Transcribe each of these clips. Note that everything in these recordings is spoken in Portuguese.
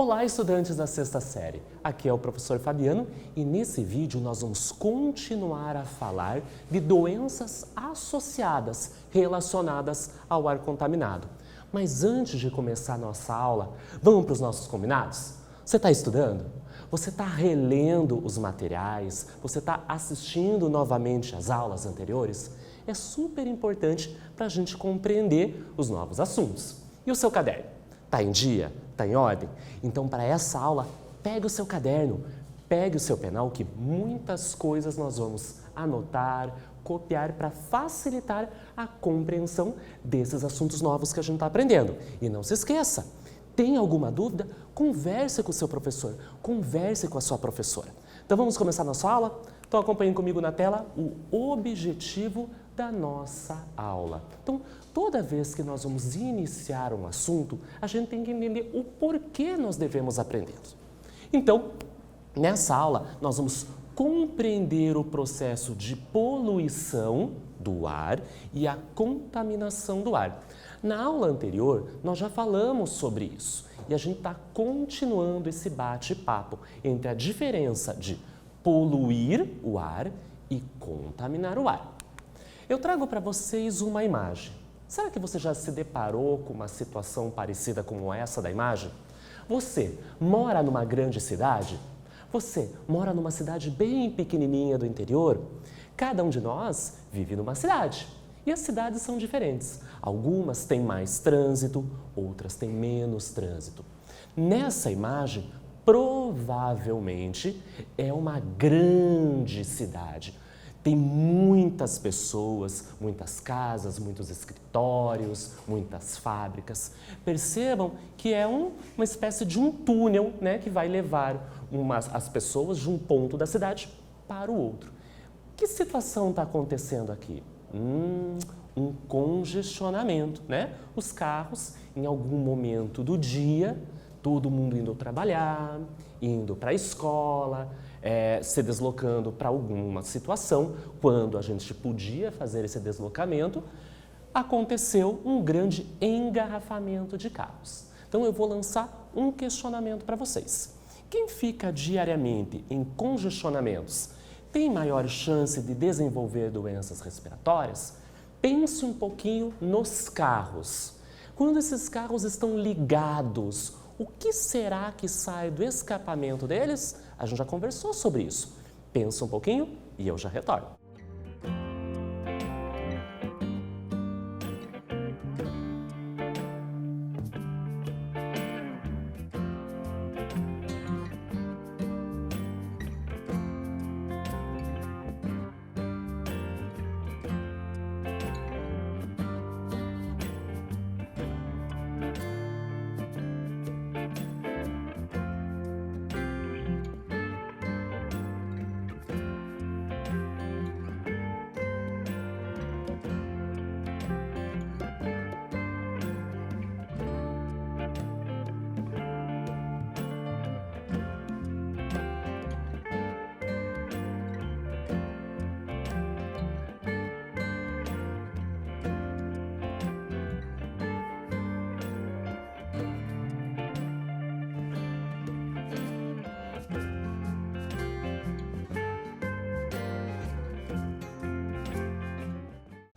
Olá, estudantes da sexta série. Aqui é o professor Fabiano e nesse vídeo nós vamos continuar a falar de doenças associadas relacionadas ao ar contaminado. Mas antes de começar a nossa aula, vamos para os nossos combinados? Você está estudando? Você está relendo os materiais? Você está assistindo novamente as aulas anteriores? É super importante para a gente compreender os novos assuntos. E o seu caderno? Está em dia? Está em ordem? Então, para essa aula, pegue o seu caderno, pegue o seu penal, que muitas coisas nós vamos anotar, copiar para facilitar a compreensão desses assuntos novos que a gente está aprendendo. E não se esqueça, tem alguma dúvida? Converse com o seu professor, converse com a sua professora. Então, vamos começar a nossa aula? Então, acompanhem comigo na tela o objetivo da nossa aula. Então, toda vez que nós vamos iniciar um assunto, a gente tem que entender o porquê nós devemos aprender. Então, nessa aula, nós vamos compreender o processo de poluição do ar e a contaminação do ar. Na aula anterior, nós já falamos sobre isso e a gente está continuando esse bate-papo entre a diferença de poluir o ar e contaminar o ar. Eu trago para vocês uma imagem. Será que você já se deparou com uma situação parecida como essa da imagem? Você mora numa grande cidade? Você mora numa cidade bem pequenininha do interior? Cada um de nós vive numa cidade. E as cidades são diferentes. Algumas têm mais trânsito, outras têm menos trânsito. Nessa imagem, provavelmente é uma grande cidade. Tem muitas pessoas, muitas casas, muitos escritórios, muitas fábricas. Percebam que é uma espécie de um túnel, né, que vai levar as pessoas de um ponto da cidade para o outro. Que situação está acontecendo aqui? Um congestionamento, né? Os carros, em algum momento do dia, todo mundo indo trabalhar, indo para a escola, se deslocando para alguma situação. Quando a gente podia fazer esse deslocamento, aconteceu um grande engarrafamento de carros. Então eu vou lançar um questionamento para vocês. Quem fica diariamente em congestionamentos tem maior chance de desenvolver doenças respiratórias? Pense um pouquinho nos carros. Quando esses carros estão ligados, o que será que sai do escapamento deles? A gente já conversou sobre isso. Pensa um pouquinho e eu já retorno.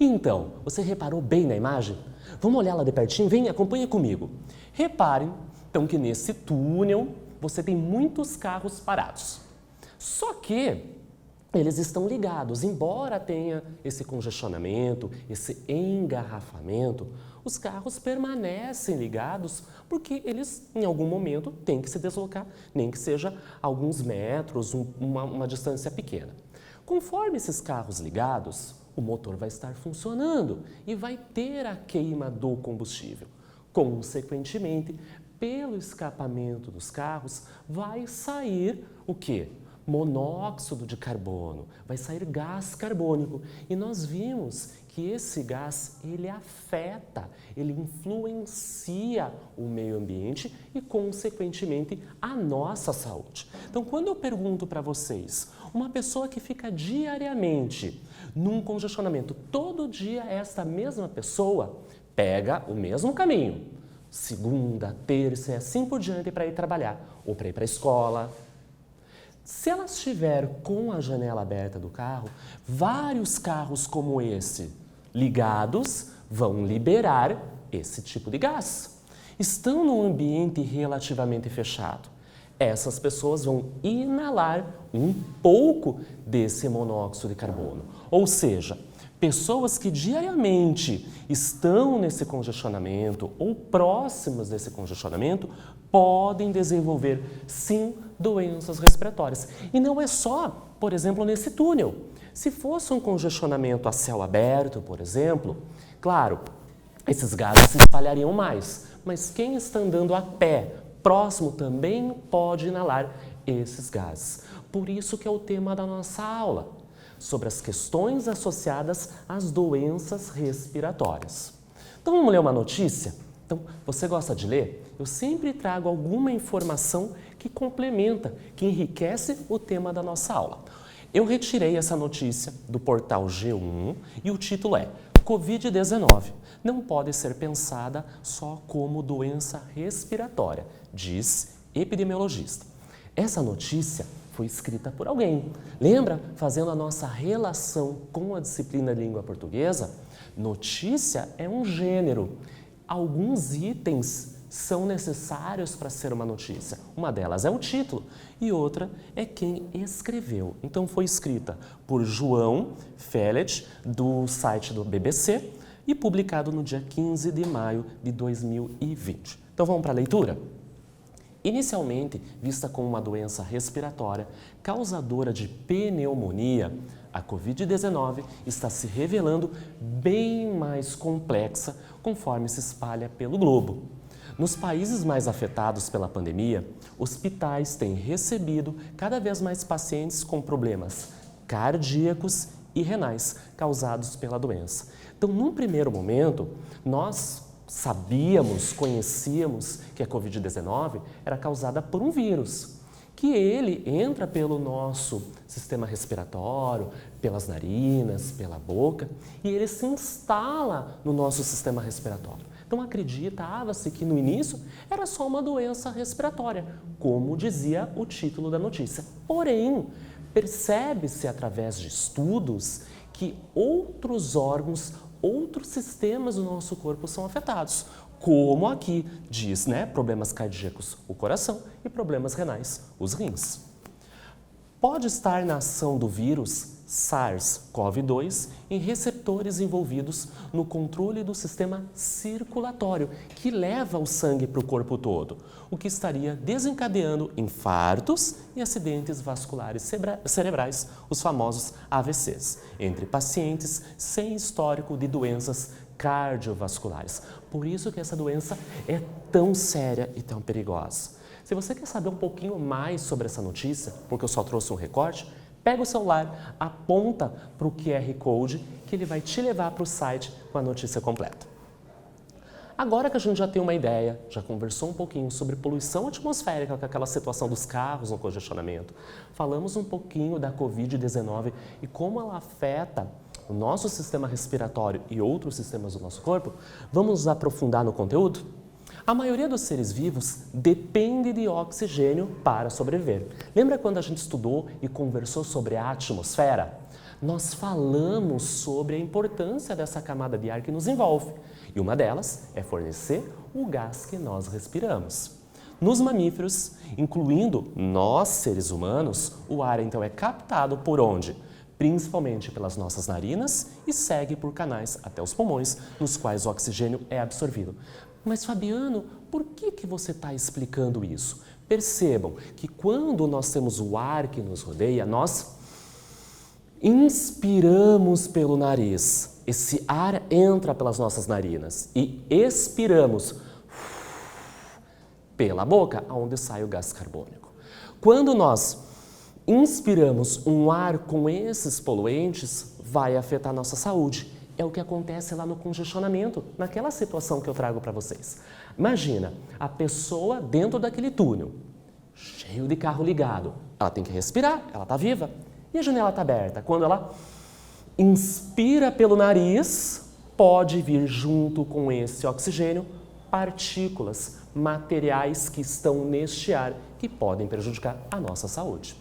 Então, você reparou bem na imagem? Vamos olhar lá de pertinho? Vem, acompanha comigo. Reparem, então, que nesse túnel você tem muitos carros parados. Só que eles estão ligados. Embora tenha esse congestionamento, esse engarrafamento, os carros permanecem ligados porque eles, em algum momento, têm que se deslocar, nem que seja alguns metros, uma distância pequena. Conforme esses carros ligados, o motor vai estar funcionando e vai ter a queima do combustível. Consequentemente, pelo escapamento dos carros, vai sair o quê? Monóxido de carbono, vai sair gás carbônico. E nós vimos que esse gás, ele afeta, ele influencia o meio ambiente e, consequentemente, a nossa saúde. Então, quando eu pergunto para vocês, uma pessoa que fica diariamente num congestionamento, todo dia esta mesma pessoa pega o mesmo caminho, segunda, terça e assim por diante para ir trabalhar ou para ir para a escola. Se ela estiver com a janela aberta do carro, vários carros como esse ligados vão liberar esse tipo de gás. Estão num ambiente relativamente fechado. Essas pessoas vão inalar um pouco desse monóxido de carbono. Ou seja, pessoas que diariamente estão nesse congestionamento ou próximas desse congestionamento podem desenvolver, sim, doenças respiratórias. E não é só, por exemplo, nesse túnel. Se fosse um congestionamento a céu aberto, por exemplo, claro, esses gases se espalhariam mais. Mas quem está andando a pé, próximo, também pode inalar esses gases. Por isso que é o tema da nossa aula, sobre as questões associadas às doenças respiratórias. Então vamos ler uma notícia? Então, você gosta de ler? Eu sempre trago alguma informação que complementa, que enriquece o tema da nossa aula. Eu retirei essa notícia do portal G1 e o título é Covid-19 não pode ser pensada só como doença respiratória, diz epidemiologista. Essa notícia foi escrita por alguém. Lembra? Fazendo a nossa relação com a disciplina de língua portuguesa, notícia é um gênero. Alguns itens são necessários para ser uma notícia. Uma delas é o título e outra é quem escreveu. Então foi escrita por João Fellet, do site do BBC, e publicado no dia 15 de maio de 2020. Então vamos para a leitura? Inicialmente vista como uma doença respiratória causadora de pneumonia, a Covid-19 está se revelando bem mais complexa conforme se espalha pelo globo. Nos países mais afetados pela pandemia, hospitais têm recebido cada vez mais pacientes com problemas cardíacos e renais causados pela doença. Então, num primeiro momento, nós sabíamos, conhecíamos que a Covid-19 era causada por um vírus, que ele entra pelo nosso sistema respiratório, pelas narinas, pela boca, e ele se instala no nosso sistema respiratório. Então acreditava-se que no início era só uma doença respiratória, como dizia o título da notícia. Porém, percebe-se através de estudos que outros órgãos, outros sistemas do nosso corpo são afetados, como aqui diz, problemas cardíacos, o coração, e problemas renais, os rins. Pode estar na ação do vírus SARS-CoV-2 em receptores envolvidos no controle do sistema circulatório, que leva o sangue para o corpo todo, o que estaria desencadeando infartos e acidentes vasculares cerebrais, os famosos AVCs, entre pacientes sem histórico de doenças cardiovasculares. Por isso que essa doença é tão séria e tão perigosa. Se você quer saber um pouquinho mais sobre essa notícia, porque eu só trouxe um recorte, pega o celular, aponta para o QR Code que ele vai te levar para o site com a notícia completa. Agora que a gente já tem uma ideia, já conversou um pouquinho sobre poluição atmosférica, com aquela situação dos carros no congestionamento, falamos um pouquinho da Covid-19 e como ela afeta o nosso sistema respiratório e outros sistemas do nosso corpo, vamos nos aprofundar no conteúdo? A maioria dos seres vivos depende de oxigênio para sobreviver. Lembra quando a gente estudou e conversou sobre a atmosfera? Nós falamos sobre a importância dessa camada de ar que nos envolve. E uma delas é fornecer o gás que nós respiramos. Nos mamíferos, incluindo nós, seres humanos, o ar então é captado por onde? Principalmente pelas nossas narinas e segue por canais até os pulmões, nos quais o oxigênio é absorvido. Mas Fabiano, por que você está explicando isso? Percebam que quando nós temos o ar que nos rodeia, nós inspiramos pelo nariz. Esse ar entra pelas nossas narinas e expiramos pela boca, onde sai o gás carbônico. Quando nós inspiramos um ar com esses poluentes, vai afetar a nossa saúde. É o que acontece lá no congestionamento, naquela situação que eu trago para vocês. Imagina, a pessoa dentro daquele túnel, cheio de carro ligado. Ela tem que respirar, ela está viva. E a janela está aberta. Quando ela inspira pelo nariz, pode vir junto com esse oxigênio partículas, materiais que estão neste ar que podem prejudicar a nossa saúde.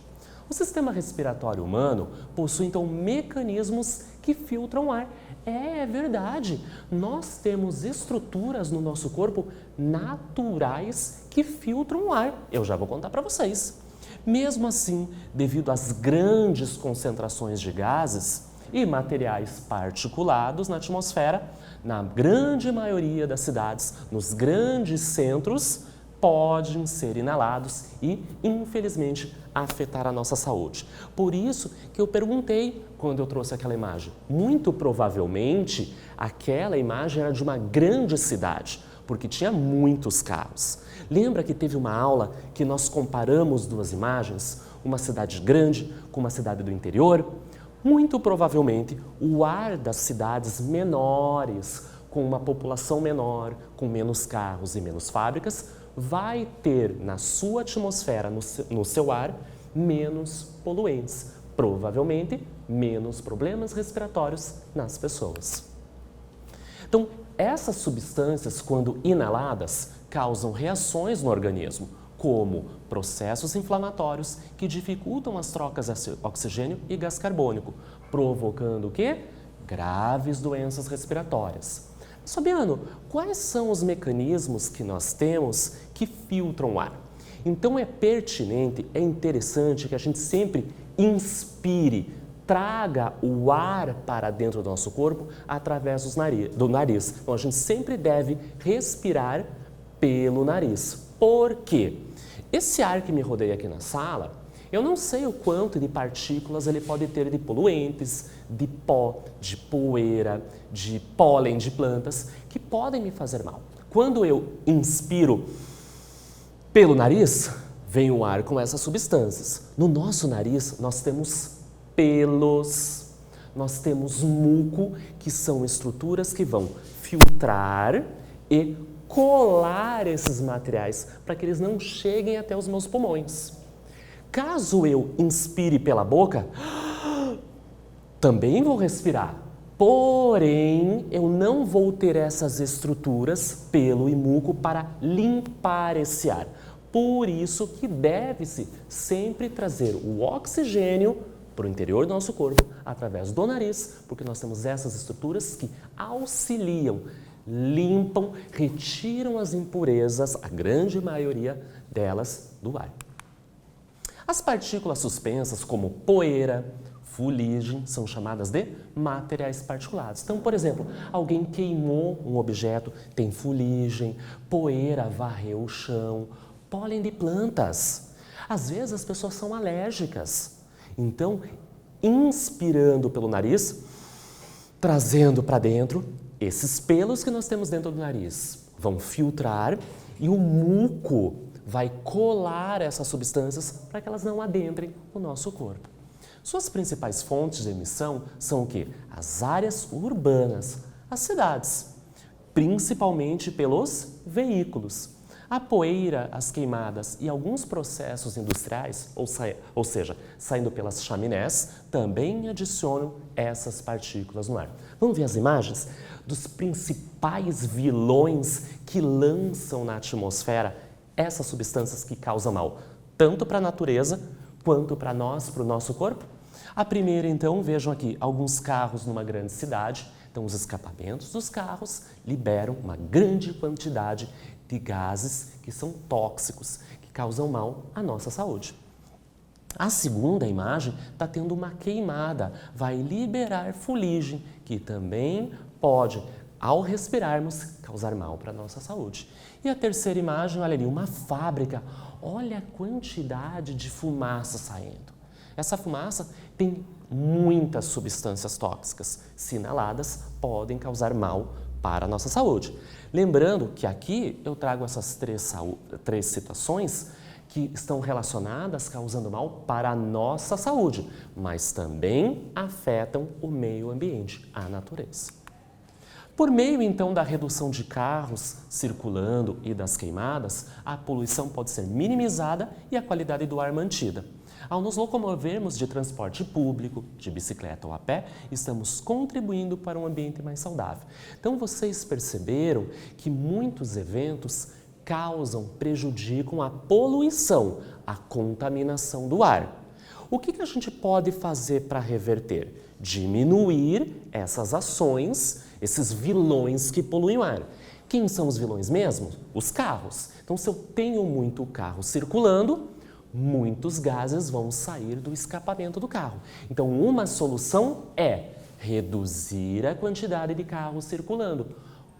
O sistema respiratório humano possui então mecanismos que filtram o ar. É verdade, nós temos estruturas no nosso corpo naturais que filtram o ar. Eu já vou contar para vocês. Mesmo assim, devido às grandes concentrações de gases e materiais particulados na atmosfera, na grande maioria das cidades, nos grandes centros, podem ser inalados e, infelizmente, afetar a nossa saúde. Por isso que eu perguntei quando eu trouxe aquela imagem. Muito provavelmente, aquela imagem era de uma grande cidade, porque tinha muitos carros. Lembra que teve uma aula que nós comparamos duas imagens? Uma cidade grande com uma cidade do interior? Muito provavelmente, o ar das cidades menores, com uma população menor, com menos carros e menos fábricas, vai ter na sua atmosfera, no seu ar, menos poluentes, provavelmente menos problemas respiratórios nas pessoas. Então, essas substâncias, quando inaladas, causam reações no organismo, como processos inflamatórios que dificultam as trocas de oxigênio e gás carbônico, provocando o quê? Graves doenças respiratórias. Fabiano, quais são os mecanismos que nós temos que filtram o ar? Então é pertinente, é interessante que a gente sempre inspire, traga o ar para dentro do nosso corpo através do nariz. Então a gente sempre deve respirar pelo nariz. Por quê? Esse ar que me rodeia aqui na sala, eu não sei o quanto de partículas ele pode ter de poluentes, de pó, de poeira, de pólen de plantas, que podem me fazer mal. Quando eu inspiro pelo nariz, vem o ar com essas substâncias. No nosso nariz, nós temos pelos, nós temos muco, que são estruturas que vão filtrar e colar esses materiais para que eles não cheguem até os meus pulmões. Caso eu inspire pela boca, também vou respirar, porém eu não vou ter essas estruturas, pelo e muco, para limpar esse ar. Por isso que deve-se sempre trazer o oxigênio para o interior do nosso corpo através do nariz, porque nós temos essas estruturas que auxiliam, limpam, retiram as impurezas, a grande maioria delas, do ar. As partículas suspensas, como poeira, fuligem, são chamadas de materiais particulados. Então, por exemplo, alguém queimou um objeto, tem fuligem, poeira varreu o chão, pólen de plantas. Às vezes as pessoas são alérgicas. Então, inspirando pelo nariz, trazendo para dentro, esses pelos que nós temos dentro do nariz vão filtrar e o muco vai colar essas substâncias para que elas não adentrem o nosso corpo. Suas principais fontes de emissão são o quê? As áreas urbanas, as cidades, principalmente pelos veículos. A poeira, as queimadas e alguns processos industriais, ou seja, saindo pelas chaminés, também adicionam essas partículas no ar. Vamos ver as imagens dos principais vilões que lançam na atmosfera essas substâncias que causam mal, tanto para a natureza quanto para nós, para o nosso corpo? A primeira, então, vejam aqui, alguns carros numa grande cidade. Então, os escapamentos dos carros liberam uma grande quantidade de gases que são tóxicos, que causam mal à nossa saúde. A segunda imagem está tendo uma queimada, vai liberar fuligem, que também pode, ao respirarmos, causar mal para a nossa saúde. E a terceira imagem, olha ali, uma fábrica, olha a quantidade de fumaça saindo. Essa fumaça tem muitas substâncias tóxicas, se inaladas, podem causar mal para a nossa saúde. Lembrando que aqui eu trago essas três situações que estão relacionadas, causando mal para a nossa saúde, mas também afetam o meio ambiente, a natureza. Por meio, então, da redução de carros circulando e das queimadas, a poluição pode ser minimizada e a qualidade do ar mantida. Ao nos locomovermos de transporte público, de bicicleta ou a pé, estamos contribuindo para um ambiente mais saudável. Então, vocês perceberam que muitos eventos prejudicam a poluição, a contaminação do ar. O que a gente pode fazer para reverter? Diminuir essas ações, esses vilões que poluem o ar. Quem são os vilões mesmo? Os carros. Então, se eu tenho muito carro circulando, muitos gases vão sair do escapamento do carro. Então, uma solução é reduzir a quantidade de carros circulando.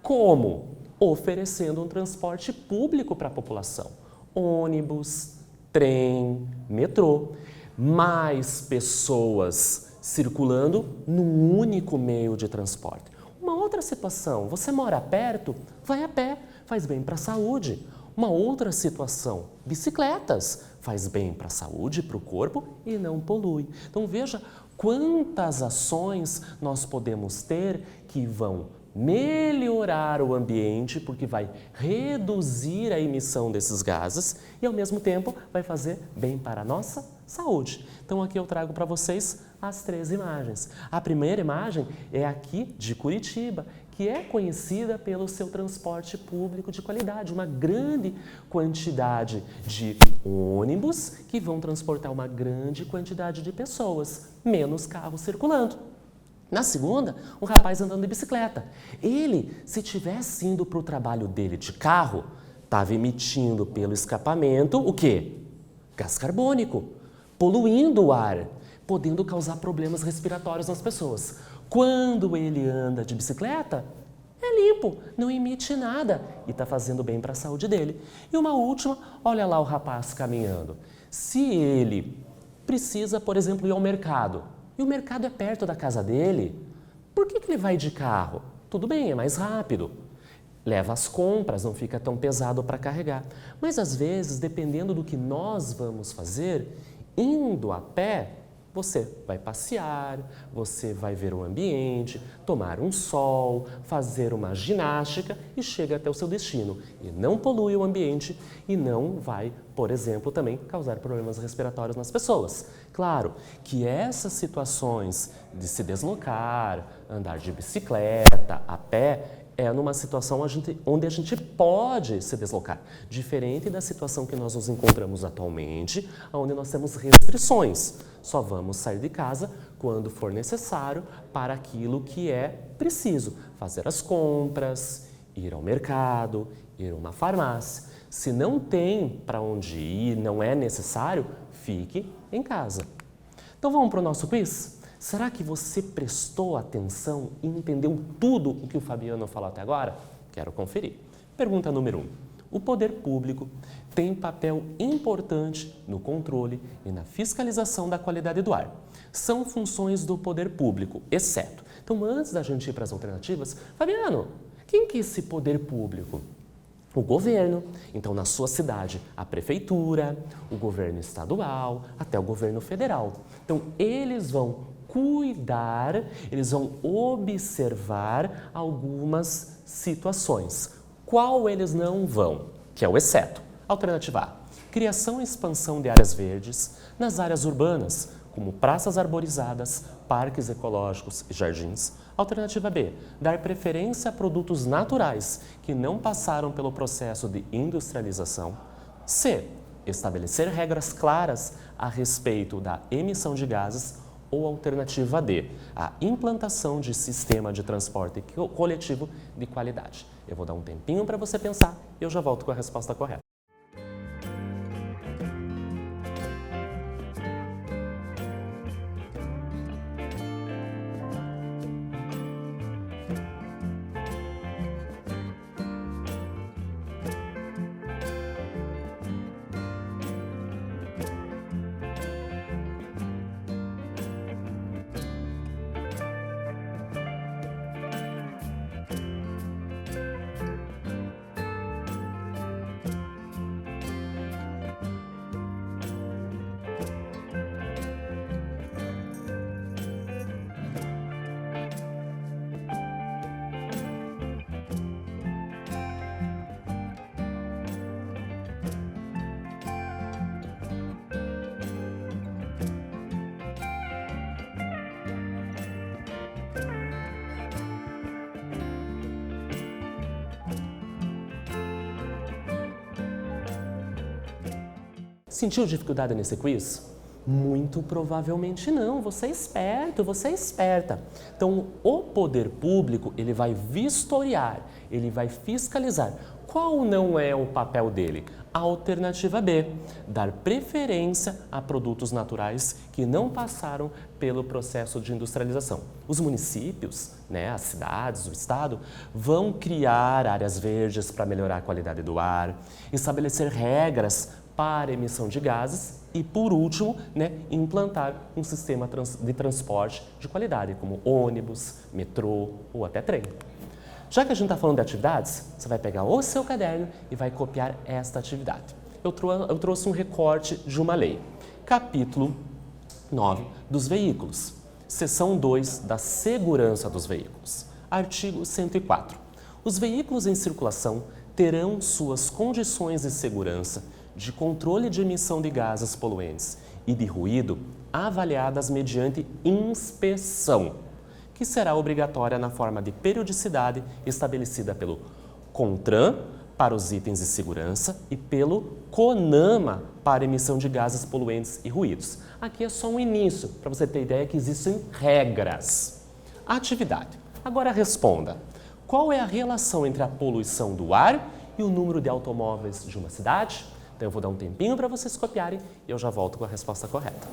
Como? Oferecendo um transporte público para a população. Ônibus, trem, metrô. Mais pessoas circulando num único meio de transporte. Uma outra situação, você mora perto, vai a pé, faz bem para a saúde. Uma outra situação, bicicletas, faz bem para a saúde, para o corpo e não polui. Então veja quantas ações nós podemos ter que vão melhorar o ambiente, porque vai reduzir a emissão desses gases e ao mesmo tempo vai fazer bem para a nossa saúde. Então aqui eu trago para vocês as 3 imagens. A primeira imagem é aqui de Curitiba, que é conhecida pelo seu transporte público de qualidade, uma grande quantidade de ônibus que vão transportar uma grande quantidade de pessoas, menos carros circulando. Na segunda, um rapaz andando de bicicleta. Ele, se tivesse indo para o trabalho dele de carro, estava emitindo pelo escapamento o quê? Gás carbônico, poluindo o ar, podendo causar problemas respiratórios nas pessoas. Quando ele anda de bicicleta, é limpo, não emite nada e está fazendo bem para a saúde dele. E uma última, olha lá o rapaz caminhando. Se ele precisa, por exemplo, ir ao mercado, e o mercado é perto da casa dele, por que ele vai de carro? Tudo bem, é mais rápido. Leva as compras, não fica tão pesado para carregar. Mas às vezes, dependendo do que nós vamos fazer, indo a pé, você vai passear, você vai ver o ambiente, tomar um sol, fazer uma ginástica e chega até o seu destino. E não polui o ambiente e não vai, por exemplo, também causar problemas respiratórios nas pessoas. Claro que essas situações de se deslocar, andar de bicicleta, a pé, é numa situação onde a gente pode se deslocar, diferente da situação que nós nos encontramos atualmente, onde nós temos restrições. Só vamos sair de casa quando for necessário para aquilo que é preciso, fazer as compras, ir ao mercado, ir a uma farmácia. Se não tem para onde ir, não é necessário, fique em casa. Então vamos para o nosso quiz? Será que você prestou atenção e entendeu tudo o que o Fabiano falou até agora? Quero conferir. Pergunta número 1. O poder público tem papel importante no controle e na fiscalização da qualidade do ar. São funções do poder público, exceto. Então, antes da gente ir para as alternativas, Fabiano, quem que é esse poder público? O governo. Então, na sua cidade, a prefeitura, o governo estadual, até o governo federal. Então, eles vão cuidar, eles vão observar algumas situações. Qual eles não vão? Que é o exceto. Alternativa A. Criação e expansão de áreas verdes nas áreas urbanas, como praças arborizadas, parques ecológicos e jardins. Alternativa B. Dar preferência a produtos naturais que não passaram pelo processo de industrialização. C. Estabelecer regras claras a respeito da emissão de gases. Ou alternativa D, a implantação de sistema de transporte coletivo de qualidade. Eu vou dar um tempinho para você pensar e eu já volto com a resposta correta. Sentiu dificuldade nesse quiz? Muito provavelmente não, você é esperto, você é esperta. Então, o poder público, ele vai vistoriar, ele vai fiscalizar. Qual não é o papel dele? Alternativa B, dar preferência a produtos naturais que não passaram pelo processo de industrialização. Os municípios, as cidades, o estado, vão criar áreas verdes para melhorar a qualidade do ar, estabelecer regras para emissão de gases e, por último, implantar um sistema de transporte de qualidade, como ônibus, metrô ou até trem. Já que a gente está falando de atividades, você vai pegar o seu caderno e vai copiar esta atividade. Eu trouxe um recorte de uma lei. Capítulo 9 dos veículos. Seção 2 da segurança dos veículos. Artigo 104. Os veículos em circulação terão suas condições de segurança, de controle de emissão de gases poluentes e de ruído avaliadas mediante inspeção, que será obrigatória na forma de periodicidade estabelecida pelo CONTRAN para os itens de segurança e pelo CONAMA para emissão de gases poluentes e ruídos. Aqui é só um início, para você ter ideia que existem regras. Atividade. Agora responda. Qual é a relação entre a poluição do ar e o número de automóveis de uma cidade? Então eu vou dar um tempinho para vocês copiarem e eu já volto com a resposta correta.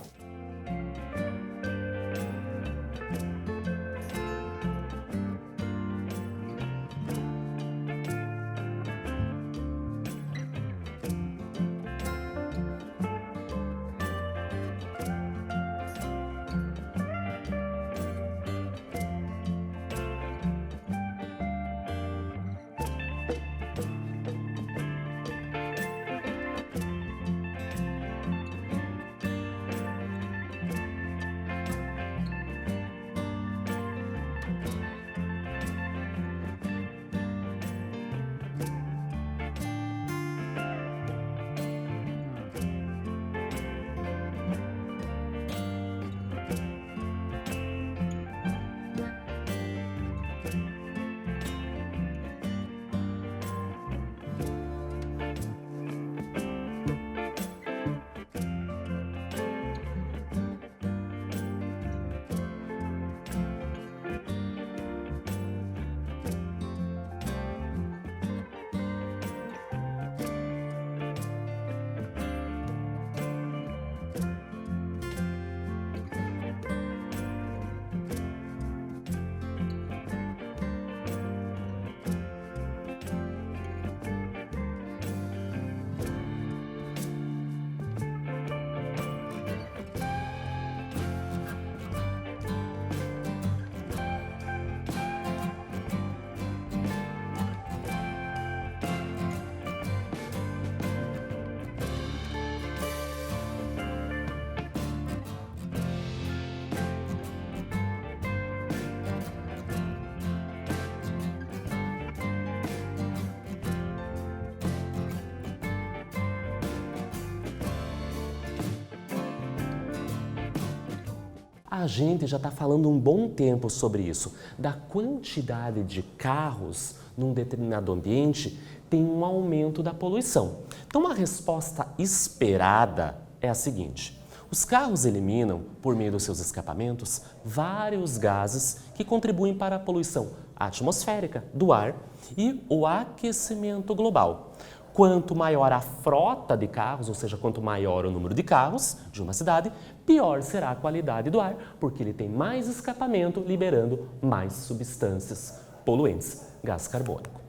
A gente já está falando um bom tempo sobre isso, da quantidade de carros num determinado ambiente tem um aumento da poluição. Então, a resposta esperada é a seguinte: os carros eliminam, por meio dos seus escapamentos, vários gases que contribuem para a poluição atmosférica do ar e o aquecimento global. Quanto maior a frota de carros, ou seja, quanto maior o número de carros de uma cidade, pior será a qualidade do ar, porque ele tem mais escapamento, liberando mais substâncias poluentes, gás carbônico.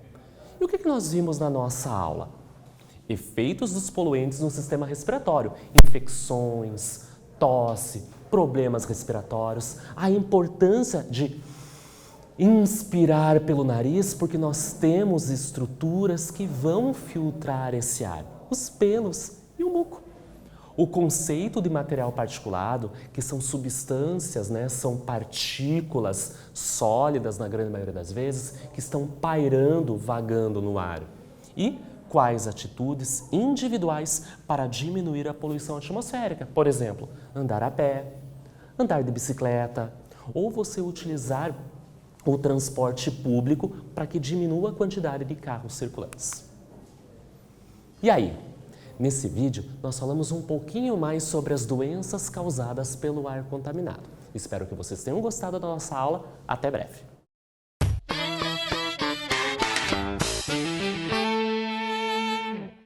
E o que nós vimos na nossa aula? Efeitos dos poluentes no sistema respiratório, infecções, tosse, problemas respiratórios, a importância de inspirar pelo nariz, porque nós temos estruturas que vão filtrar esse ar, os pelos e o muco. O conceito de material particulado, que são substâncias, são partículas sólidas, na grande maioria das vezes, que estão pairando, vagando no ar. E quais atitudes individuais para diminuir a poluição atmosférica? Por exemplo, andar a pé, andar de bicicleta, ou você utilizar o transporte público para que diminua a quantidade de carros circulantes. E aí? Nesse vídeo, nós falamos um pouquinho mais sobre as doenças causadas pelo ar contaminado. Espero que vocês tenham gostado da nossa aula. Até breve!